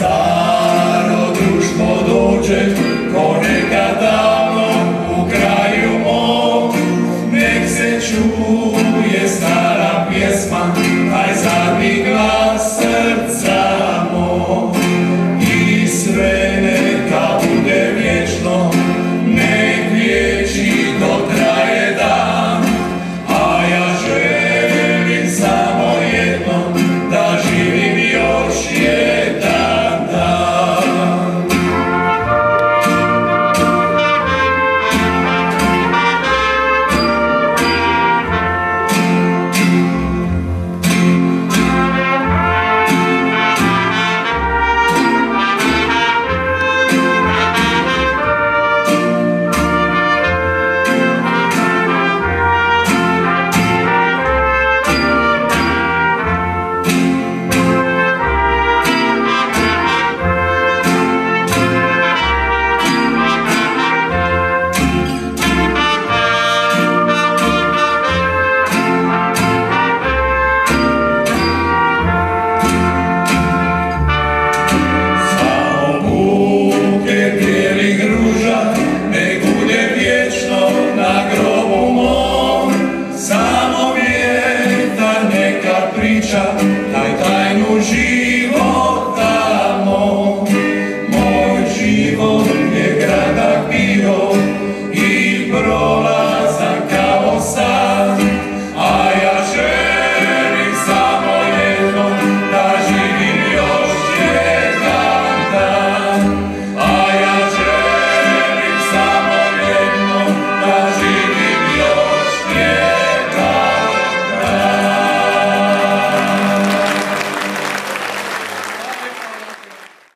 staro društvo dođe, ko nekad davno u kraju mom. Nek se čuje stara pjesma, taj zadnji glas srca mog. I sve neka bude vječno, nek vječito traje dan. A ja želim samo jedno, da živim još jedan dan. Samo vjetar neka priča,